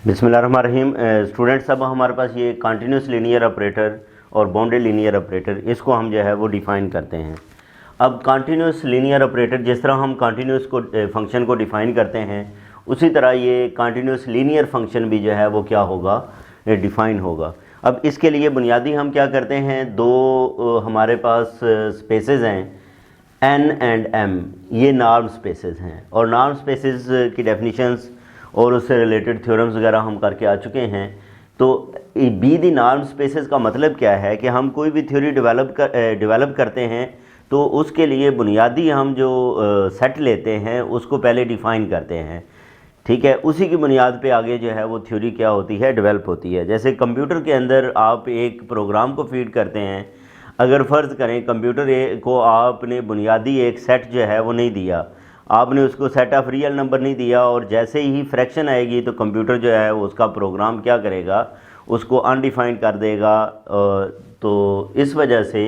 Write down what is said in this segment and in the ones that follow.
बिस्मिल्लाहिर्रहमानिर्रहीम। स्टूडेंट्स, अब हमारे पास ये कंटिन्यूस लीनियर ऑपरेटर और बाउंडेड लीनियर ऑपरेटर, इसको हम जो है वो डिफ़ाइन करते हैं। अब कंटिन्यूस लीनियर ऑपरेटर, जिस तरह हम कंटिन्यूस को फंक्शन को डिफ़ाइन करते हैं, उसी तरह ये कंटिन्यूस लीनियर फंक्शन भी जो है वो क्या होगा, डिफ़ाइन होगा। अब इसके लिए बुनियादी हम क्या करते हैं, दो हमारे पास स्पेसेस हैं n एंड m, ये नॉर्म स्पेसेस हैं और नॉर्म स्पेसेस की डेफिनेशंस और उससे रिलेटेड थ्योरम्स वगैरह हम करके आ चुके हैं। तो बी दी नॉर्म स्पेसेस का मतलब क्या है कि हम कोई भी थ्योरी डेवलप करते हैं तो उसके लिए बुनियादी हम जो सेट लेते हैं उसको पहले डिफ़ाइन करते हैं, ठीक है। उसी की बुनियाद पे आगे जो है वो थ्योरी क्या होती है, डेवलप होती है। जैसे कंप्यूटर के अंदर आप एक प्रोग्राम को फीड करते हैं, अगर फ़र्ज़ करें कंप्यूटर को आपने बुनियादी एक सेट जो है वो नहीं दिया, आपने उसको सेट ऑफ रियल नंबर नहीं दिया, और जैसे ही फ्रैक्शन आएगी तो कंप्यूटर जो है वो उसका प्रोग्राम क्या करेगा, उसको अनडिफाइंड कर देगा। तो इस वजह से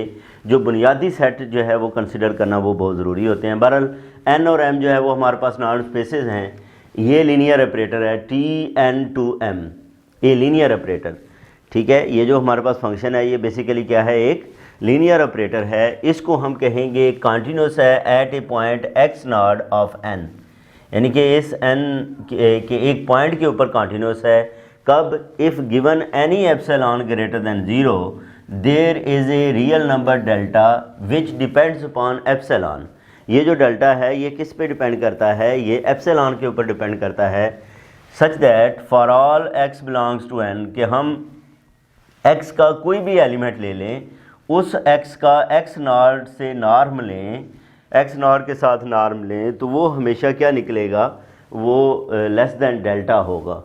जो बुनियादी सेट जो है वो कंसिडर करना वो बहुत ज़रूरी होते हैं। बहरहाल n और m जो है वो हमारे पास नॉर्म स्पेसेस हैं। ये लीनियर ऑपरेटर है Tn2m, ये लीनियर ऑपरेटर, ठीक है। ये जो हमारे पास फंक्शन है ये बेसिकली क्या है, एक लीनियर ऑपरेटर है। इसको हम कहेंगे कंटिन्यूस है at a point x naught of n, यानी कि इस n के एक पॉइंट के ऊपर कंटिन्यूस है। कब? If given any epsilon greater than 0 there is a real number delta which depends upon epsilon. ये जो डेल्टा है ये किस पे डिपेंड करता है, ये एप्सिलॉन के ऊपर डिपेंड करता है। Such that for all x belongs to n, कि हम x का कोई भी एलिमेंट ले लें, उस x का x नॉट से नॉर्म लें, x नॉट के साथ नॉर्म लें, तो वो हमेशा क्या निकलेगा, वो लेस दैन डेल्टा होगा,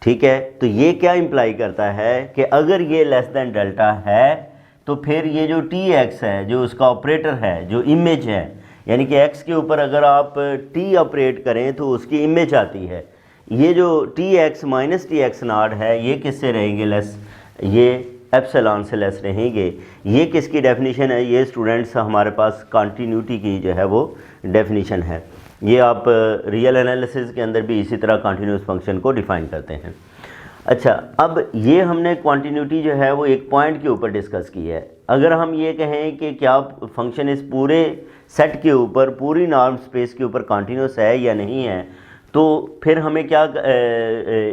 ठीक है। तो ये क्या इम्प्लाई करता है कि अगर ये लेस दैन डेल्टा है तो फिर ये जो tx है, जो उसका ऑपरेटर है, जो इमेज है, यानी कि x के ऊपर अगर आप t ऑपरेट करें तो उसकी इमेज आती है। ये जो tx माइनस tx नॉट है ये किससे रहेंगे, लेस, ये एप्सिलॉन से लेस रहेंगे। ये किसकी डेफिनेशन है, ये स्टूडेंट्स हमारे पास कंटिन्यूटी की जो है वो डेफिनेशन है। ये आप रियल एनालिसिस के अंदर भी इसी तरह कंटिन्यूस फंक्शन को डिफ़ाइन करते हैं। अच्छा, अब ये हमने कंटिन्यूटी जो है वो एक पॉइंट के ऊपर डिस्कस की है। अगर हम ये कहें कि क्या फंक्शन इस पूरे सेट के ऊपर, पूरी नॉर्म स्पेस के ऊपर कंटिन्यूस है या नहीं है, तो फिर हमें क्या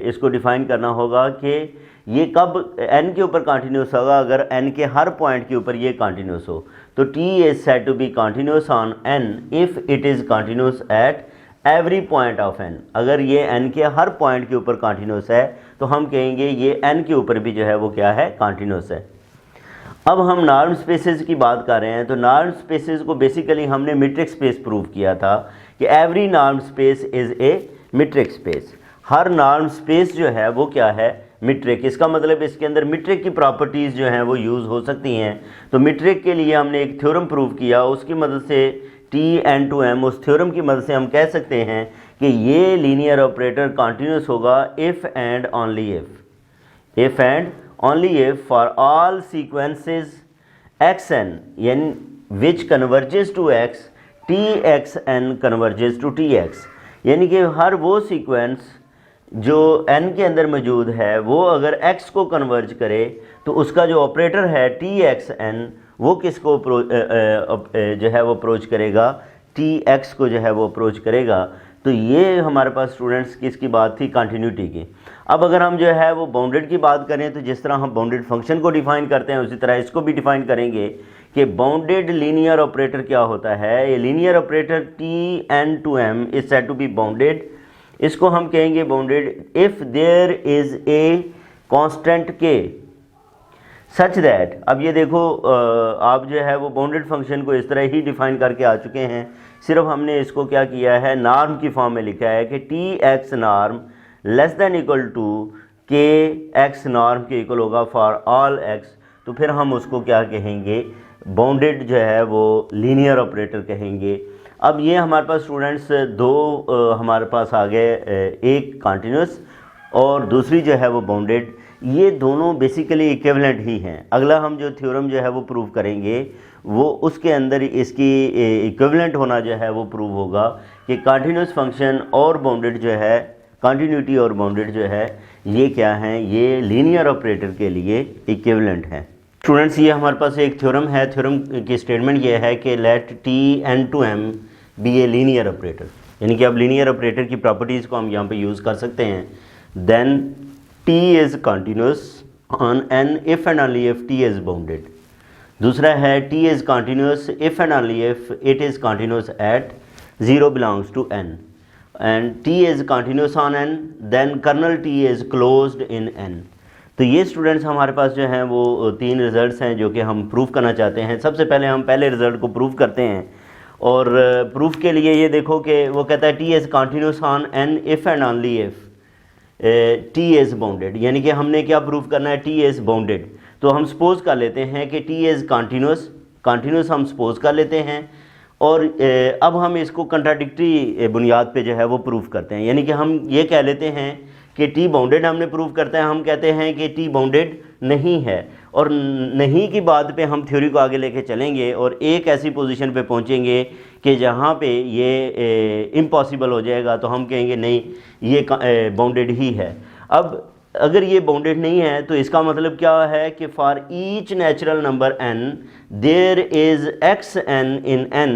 इसको डिफ़ाइन करना होगा कि ये कब n के ऊपर कंटिन्यूस होगा। अगर n के हर पॉइंट के ऊपर ये कंटिन्यूस हो तो t is said to be continuous on n if it is continuous at every point of n। अगर ये n के हर पॉइंट के ऊपर कंटिन्यूस है तो हम कहेंगे ये n के ऊपर भी जो है वो क्या है, कंटिन्यूस है। अब हम नॉर्म स्पेसेस की बात कर रहे हैं, तो नॉर्म स्पेसेस को बेसिकली हमने मीट्रिक स्पेस प्रूव किया था कि every norm space is a metric space. Her norm space जो है वो क्या है, मीट्रिक। इसका मतलब इसके अंदर मीट्रिक की प्रॉपर्टीज़ जो हैं वो यूज़ हो सकती हैं। तो मीट्रिक के लिए हमने एक थ्योरम प्रूव किया, उसकी मदद से Tn2m, उस थ्योरम की मदद से हम कह सकते हैं कि ये लीनियर ऑपरेटर कंटिन्यूस होगा if and only if and only if for all sequences xn यानी which converges to x, txn converges to tx, यानी कि हर वो सीक्वेंस जो n के अंदर मौजूद है वो अगर x को कन्वर्ज करे तो उसका जो ऑपरेटर है txn वो किसको जो है वो अप्रोच करेगा, tx को जो है वो अप्रोच करेगा। तो ये हमारे पास स्टूडेंट्स किसकी बात थी, कंटिन्यूटी की। अब अगर हम जो है वो बाउंडेड की बात करें तो जिस तरह हम बाउंडेड फंक्शन को डिफ़ाइन करते हैं उसी तरह इसको भी डिफ़ाइन करेंगे कि बाउंडेड लीनियर ऑपरेटर क्या होता है। ये linear operator Tn2m is said to be bounded. इसको हम कहेंगे bounded if there is a constant k such that. अब ये देखो, आप जो है वो बाउंडेड फंक्शन को इस तरह ही डिफ़ाइन करके आ चुके हैं, सिर्फ हमने इसको क्या किया है, नॉर्म की फॉर्म में लिखा है कि tx norm less than equal to k x norm के इक्वल होगा फॉर ऑल x। तो फिर हम उसको क्या कहेंगे, बाउंडेड जो है वो लीनियर ऑपरेटर कहेंगे। अब ये हमारे पास स्टूडेंट्स दो हमारे पास आ गए, एक कंटिन्यूस और दूसरी जो है वो बाउंडेड। ये दोनों बेसिकली इक्विवेलेंट ही हैं। अगला हम जो थ्योरम जो है वो प्रूव करेंगे वो उसके अंदर इसकी इक्विवेलेंट होना जो है वो प्रूव होगा कि कंटिन्यूस फंक्शन और बाउंडेड जो है कॉन्टिन्यूटी और बाउंडेड जो है ये क्या है, ये लीनियर ऑपरेटर के लिए इक्विवेलेंट है। स्टूडेंट्स ये हमारे पास एक थ्योरम है, थ्योरम की स्टेटमेंट ये है कि let T N to M be a linear operator, यानी कि अब लीनियर ऑपरेटर की प्रॉपर्टीज़ को हम यहाँ पे यूज़ कर सकते हैं। Then T is continuous on N if and only if T is bounded. दूसरा है T is continuous if and only if it is continuous at 0 belongs to N, and T is continuous on N, then kernel T is closed in N. तो ये students हमारे पास जो हैं वो 3 results हैं जो कि हम प्रूफ करना चाहते हैं। सबसे पहले हम पहले रिज़ल्ट को प्रूफ करते हैं, और प्रूफ के लिए ये देखो कि वो कहता है T is continuous on N if and only if T is bounded, यानी कि हमने क्या प्रूफ करना है, टी इज़ बाउंडेड। तो हम सपोज़ कर लेते हैं कि टी इज़ कॉन्टीन्यूस हम सपोज़ कर लेते हैं, और अब हम इसको कंट्राडिक्टरी बुनियाद पे जो है वो प्रूफ करते हैं, यानी कि हम ये कह लेते हैं कि टी बाउंडेड हमने प्रूव करते हैं, हम कहते हैं कि टी बाउंडेड नहीं है, और नहीं की बात पे हम थ्योरी को आगे लेके चलेंगे और एक ऐसी पोजीशन पे पहुंचेंगे कि जहाँ पे ये इम्पॉसिबल हो जाएगा, तो हम कहेंगे नहीं ये बाउंडेड ही है। अब अगर ये बाउंडेड नहीं है तो इसका मतलब क्या है कि for each natural number n there is X N in n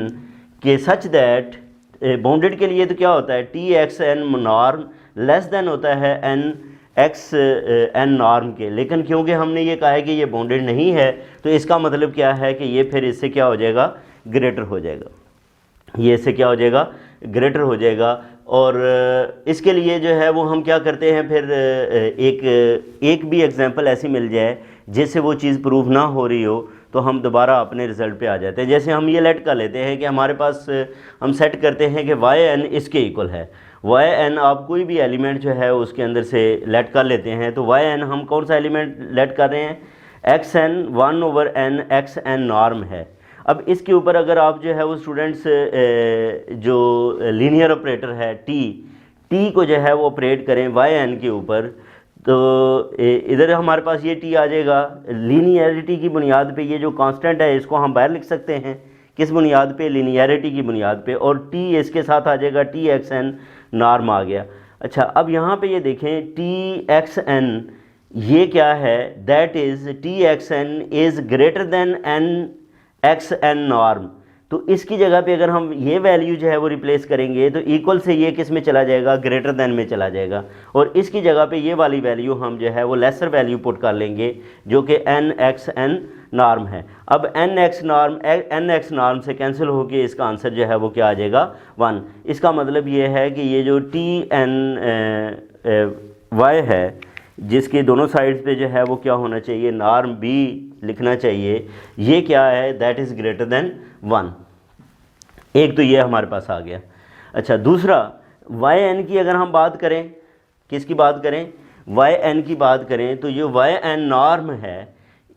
के सच दैट बाउंडेड के लिए तो क्या होता है, T X N norm less than होता है एन एक्स एन नॉर्म के, लेकिन क्योंकि हमने ये कहा है कि ये बाउंडेड नहीं है तो इसका मतलब क्या है कि ये फिर इससे क्या हो जाएगा, ग्रेटर हो जाएगा, ये इससे क्या हो जाएगा, ग्रेटर हो जाएगा। और इसके लिए जो है वो हम क्या करते हैं, फिर एक भी एग्जांपल ऐसी मिल जाए जिससे वो चीज़ प्रूव ना हो रही हो तो हम दोबारा अपने रिज़ल्ट पे आ जाते हैं। जैसे हम ये लेट कर लेते हैं कि हमारे पास हम सेट करते हैं कि वाई एन इसके इक्वल है, वाई एन आप कोई भी एलिमेंट जो है उसके अंदर से लेट कर लेते हैं। तो वाई एन हम कौन सा एलिमेंट लेट कर रहे हैं, X N 1/n X N norm है। अब इसके ऊपर अगर आप जो है वो स्टूडेंट्स जो लीनियर ऑपरेटर है टी को जो है वो ऑपरेट करें वाई एन के ऊपर, तो इधर हमारे पास ये टी आ जाएगा। लीनियरिटी की बुनियाद पे ये जो कांस्टेंट है इसको हम बाहर लिख सकते हैं, किस बुनियाद पे, लीनियरिटी की बुनियाद पे, और टी इसके साथ आ जाएगा टी एक्स एन नॉर्म आ गया। अच्छा अब यहाँ पे ये देखें टी एक्स एन ये क्या है, that is T X N is greater than N X N norm. तो इसकी जगह पे अगर हम ये वैल्यू जो है वो रिप्लेस करेंगे तो इक्वल से ये किस में चला जाएगा, ग्रेटर देन में चला जाएगा, और इसकी जगह पे ये वाली वैल्यू हम जो है वो लेसर वैल्यू पुट कर लेंगे जो कि एन एक्स एन नॉर्म है। अब एन एक्स नॉर्म से कैंसिल होकर इसका आंसर जो है वो क्या आ जाएगा, 1। इसका मतलब ये है कि ये जो टी एन वाई है जिसके दोनों साइड्स पे जो है वो क्या होना चाहिए, नॉर्म बी लिखना चाहिए, ये क्या है, दैट इज़ ग्रेटर देन 1। एक तो ये हमारे पास आ गया। अच्छा दूसरा वाई एन की अगर हम बात करें, किसकी बात करें, वाई एन की बात करें, तो ये वाई एन नॉर्म है,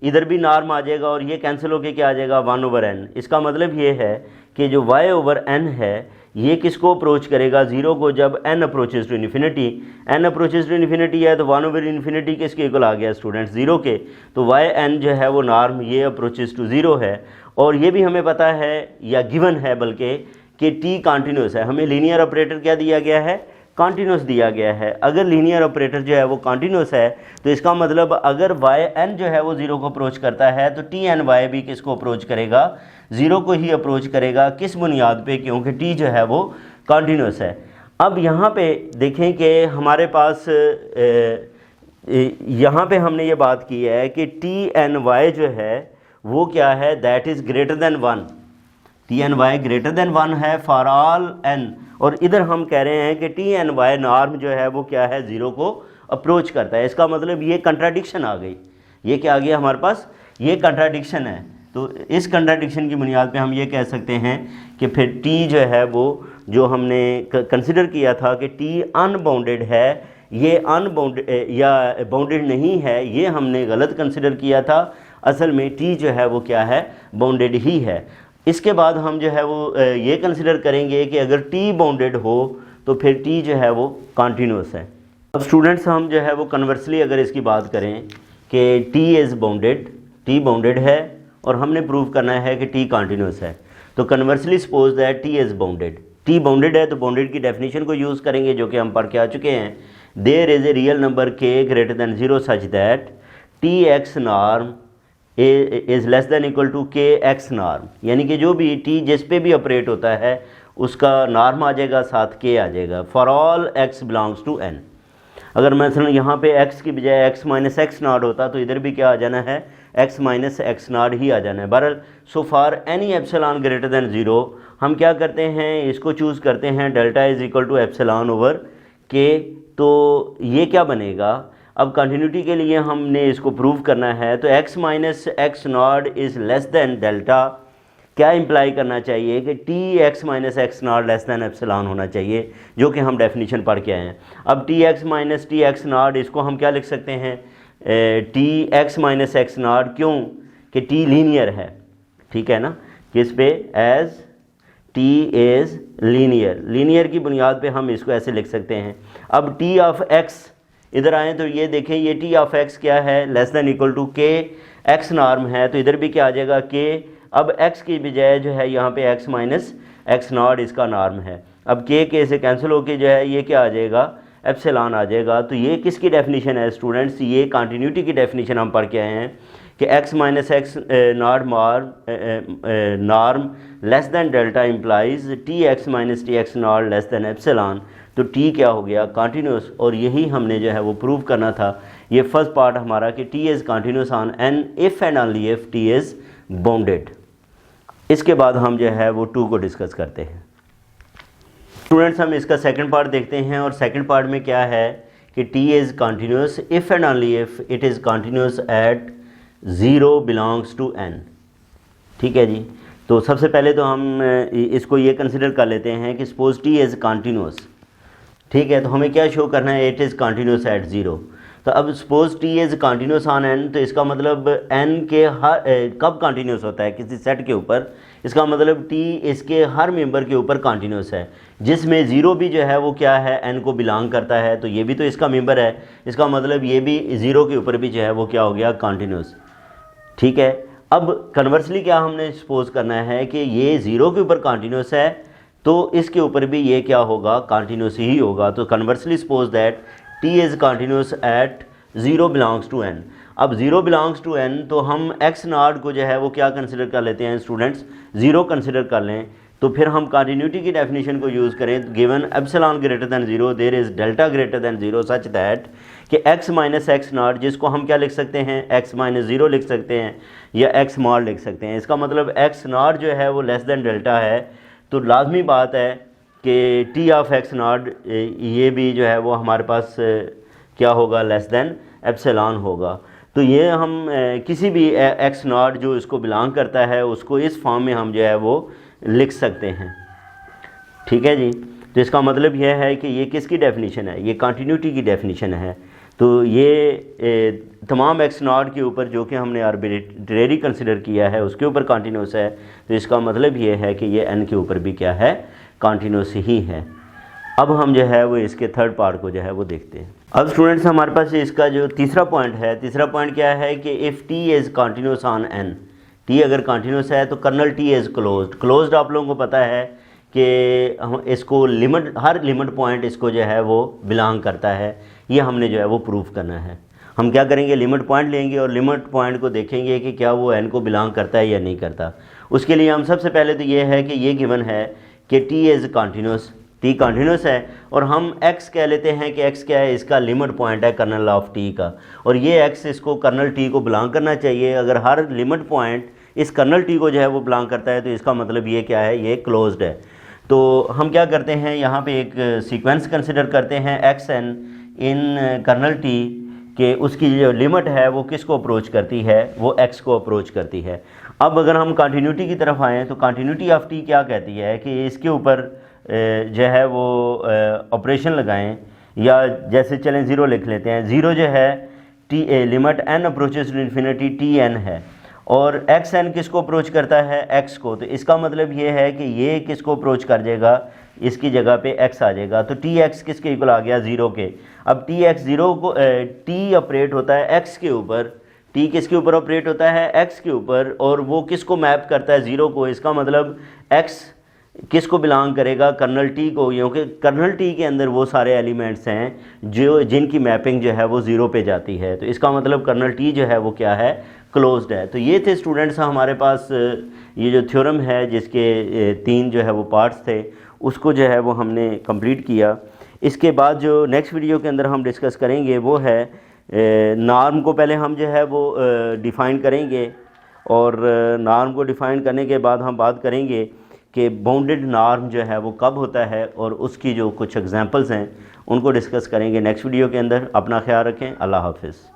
इधर भी नॉर्म आ जाएगा और ये कैंसिल होके क्या आ जाएगा, 1/n। इसका मतलब ये है कि जो y/n है ये किसको अप्रोच करेगा, 0 को, जब n approaches to infinity. n approaches to infinity है तो 1/∞ किसके इक्वल आ गया स्टूडेंट्स, 0 के। तो yn जो है वो नॉर्म ये अप्रोचेज टू 0 है, और ये भी हमें पता है या गिवन है बल्कि कि t कॉन्टीन्यूस है। हमें लीनियर ऑपरेटर क्या दिया गया है, कॉन्टीन्यूस दिया गया है। अगर लीनियर ऑपरेटर जो है वो कॉन्टीन्यूस है तो इसका मतलब अगर yn जो है वो 0 को अप्रोच करता है तो tny भी किसको अप्रोच करेगा, 0 को ही अप्रोच करेगा। किस बुनियाद पे, क्योंकि t जो है वो कॉन्टीन्यूस है। अब यहाँ पे देखें कि हमारे पास यहाँ पे हमने ये बात की है कि tny जो है वो क्या है, that is greater then 1। tny greater than 1 है फॉर ऑल n, और इधर हम कह रहे हैं कि tny नॉर्म जो है वो क्या है, 0 को अप्रोच करता है। इसका मतलब ये कंट्राडिक्शन आ गई, ये क्या आ गया हमारे पास, ये कंट्राडिक्शन है। तो इस कंट्राडिक्शन की बुनियाद पे हम ये कह सकते हैं कि फिर t जो है वो जो हमने कंसिडर किया था कि t अनबाउंडेड है, ये अनबाउंडेड या बाउंडेड नहीं है, ये हमने गलत कंसिडर किया था। असल में t जो है वो क्या है, बाउंडेड ही है। इसके बाद हम जो है वो ये कंसिडर करेंगे कि अगर t बाउंडेड हो तो फिर t जो है वो कॉन्टीन्यूस है। अब स्टूडेंट्स हम जो है वो कन्वर्सली अगर इसकी बात करें कि t is bounded, t bounded है और हमने प्रूव करना है कि t कॉन्टीन्यूस है, तो conversely suppose that t is bounded, T bounded है तो बाउंडेड की डेफिनेशन को यूज़ करेंगे जो कि हम पढ़ के आ चुके हैं। There is a real number K greater than 0 such that T x norm is less than equal to K x norm, यानी कि जो भी टी जिस पे भी ऑपरेट होता है उसका नॉर्म आ जाएगा, साथ के आ जाएगा, for all X belongs to N. अगर मैं यहाँ पे x की बजाय x माइनस एक्स नॉट होता तो इधर भी क्या आ जाना है, x माइनस एक्स नॉट ही आ जाना है। बहरहाल so far any epsilon greater than 0 हम क्या करते हैं, इसको चूज़ करते हैं delta is equal to epsilon over K. तो ये क्या बनेगा, अब कंटिन्यूटी के लिए हमने इसको प्रूव करना है, तो x minus x not is less then delta क्या इंप्लाई करना चाहिए कि T x minus x not less than epsilon होना चाहिए, जो कि हम डेफिनेशन पढ़ के आए हैं। अब T x minus T x not इसको हम क्या लिख सकते हैं, T x minus x not, क्यों कि टी लीनियर है, ठीक है ना, किस पे, एज टी इज़ लीनियर की बुनियाद पे हम इसको ऐसे लिख सकते हैं। अब टी ऑफ एक्स इधर आएँ तो ये देखें, ये टी ऑफ एक्स क्या है, less than equal to K x norm है, तो इधर भी क्या आ जाएगा के। अब x की बजाय जो है यहाँ पे x माइनस एक्स नॉट इसका नॉर्म है। अब के से कैंसिल होके जो है ये क्या आ जाएगा, एप्सिलॉन आ जाएगा। तो ये किसकी डेफिनेशन है स्टूडेंट्स, ये कंटिन्यूटी की डेफिनेशन हम पढ़ के आए हैं कि x minus x not norm less then delta implies T x minus T x not less than epsilon. तो t क्या हो गया, कॉन्टीन्यूस, और यही हमने जो है वो प्रूव करना था। ये फर्स्ट पार्ट हमारा कि t is continuous on n if and only if t is bounded. इसके बाद हम जो है वो 2 को डिस्कस करते हैं। स्टूडेंट्स हम इसका सेकंड पार्ट देखते हैं, और सेकंड पार्ट में क्या है कि t is continuous if and only if it is continuous at 0 belongs to n। ठीक है जी, तो सबसे पहले तो हम इसको ये कंसिडर कर लेते हैं कि सपोज t इज़ कॉन्टीन्यूस, ठीक है, तो हमें क्या शो करना है, इट इज़ कॉन्टीन्यूस एट 0। तो अब suppose T is continuous on N, तो इसका मतलब एन के हर कब कॉन्टीन्यूस होता है किसी सेट के ऊपर, इसका मतलब टी इसके हर मेंबर के ऊपर कॉन्टीन्यूस है, जिसमें ज़ीरो भी जो है वो क्या है, एन को बिलोंग करता है, तो ये भी तो इसका मेंबर है, इसका मतलब ये भी ज़ीरो के ऊपर भी जो है वो क्या हो गया, कॉन्टीन्यूस। ठीक है, अब कन्वर्सली क्या हमने सपोज करना है कि ये ज़ीरो के ऊपर कॉन्टीन्यूस है, तो इसके ऊपर भी ये क्या होगा, कॉन्टीन्यूस ही होगा। तो conversely suppose that t is continuous at 0 belongs to n। अब 0 बिलोंग्स टू n, तो हम x नॉट को जो है वो क्या कंसिडर कर लेते हैं स्टूडेंट्स, 0 कंसिडर कर लें। तो फिर हम कॉन्टीन्यूटी की डेफिनेशन को यूज़ करें, given epsilon greater than 0 there is delta greater than 0 such that कि x माइनस एक्स नॉट, जिसको हम क्या लिख सकते हैं, x माइनस 0 लिख सकते हैं या x मॉड लिख सकते हैं। इसका मतलब x नॉट जो है वो लेस दैन डेल्टा है, तो लाजमी बात है कि टी ऑफ एक्स नॉट ये भी जो है वो हमारे पास क्या होगा, लेस दैन एप्सिलॉन होगा। तो ये हम किसी भी एक्स नॉट जो इसको बिलोंग करता है उसको इस फॉर्म में हम जो है वो लिख सकते हैं। ठीक है जी, तो इसका मतलब यह है कि ये किसकी डेफिनेशन है, ये कंटिन्यूटी की डेफिनेशन है। तो ये तमाम एक्स नॉट के ऊपर जो कि हमने आर्बिट्रेरी कंसिडर किया है उसके ऊपर कॉन्टीन्यूस है, तो इसका मतलब ये है कि ये एन के ऊपर भी क्या है, कॉन्टीन्यूस ही है। अब हम जो है वो इसके थर्ड पार्ट को जो है वो देखते हैं। अब स्टूडेंट्स हमारे पास इसका जो तीसरा पॉइंट है, तीसरा पॉइंट क्या है कि if T is continuous on N, T अगर कॉन्टीन्यूस है तो kernel T is closed. Closed आप लोगों को पता है कि हम इसको लिमिट, हर लिमिट पॉइंट इसको जो है वो बिलोंग करता है, ये हमने जो है वो प्रूफ करना है। हम क्या करेंगे, लिमिट पॉइंट लेंगे और लिमिट पॉइंट को देखेंगे कि क्या वो एन को बिलोंग करता है या नहीं करता। उसके लिए हम सबसे पहले तो ये है कि ये गिवन है कि T is continuous, T continuous है, और हम x कह लेते हैं कि x क्या है, इसका लिमिट पॉइंट है कर्नल ऑफ टी का, और ये x इसको कर्नल टी को बिलोंग करना चाहिए। अगर हर लिमिट पॉइंट इस कर्नल टी को जो है वो बिलोंग करता है तो इसका मतलब ये क्या है, ये क्लोज्ड है। तो हम क्या करते हैं, यहाँ पे एक सीक्वेंस कंसिडर करते हैं एक्स एन इन कर्नल टी कि उसकी जो लिमिट है वो किसको अप्रोच करती है, वो x को अप्रोच करती है। अब अगर हम कंटिन्यूटी की तरफ आएँ तो कंटिन्यूटी ऑफ टी क्या कहती है कि इसके ऊपर जो है वो ऑपरेशन लगाएं, या जैसे चलें ज़ीरो लिख लेते हैं। ज़ीरो जो है T limit n approaches to infinity T N है, और एक्स एन किसको अप्रोच करता है, x को। तो इसका मतलब ये है कि ये किसको अप्रोच कर जाएगा, इसकी जगह पे x आ जाएगा। तो टी एक्स किसके इक्वल आ गया, ज़ीरो के। अब टी एक्स ज़ीरो को टी ऑपरेट होता है x के ऊपर, टी किसके ऊपर ऑपरेट होता है, x के ऊपर, और वो किसको मैप करता है, ज़ीरो को। इसका मतलब x किसको बिलोंग करेगा, कर्नल टी को, क्योंकि कर्नल टी के अंदर वो सारे एलिमेंट्स हैं जिनकी मैपिंग जो है वो ज़ीरो पे जाती है। तो इसका मतलब कर्नल टी जो है वो क्या है, क्लोज्ड है। तो ये थे स्टूडेंट्स हमारे पास ये जो थ्योरम है जिसके 3 जो है वो पार्ट्स थे, उसको जो है वो हमने कंप्लीट किया। इसके बाद जो नेक्स्ट वीडियो के अंदर हम डिस्कस करेंगे वो है नॉर्म को पहले हम जो है वो डिफ़ाइन करेंगे, और नॉर्म को डिफ़ाइन करने के बाद हम बात करेंगे कि बाउंडेड नॉर्म जो है वो कब होता है, और उसकी जो कुछ एग्जांपल्स हैं उनको डिस्कस करेंगे नेक्स्ट वीडियो के अंदर। अपना ख्याल रखें। अल्लाह हाफ़िज़।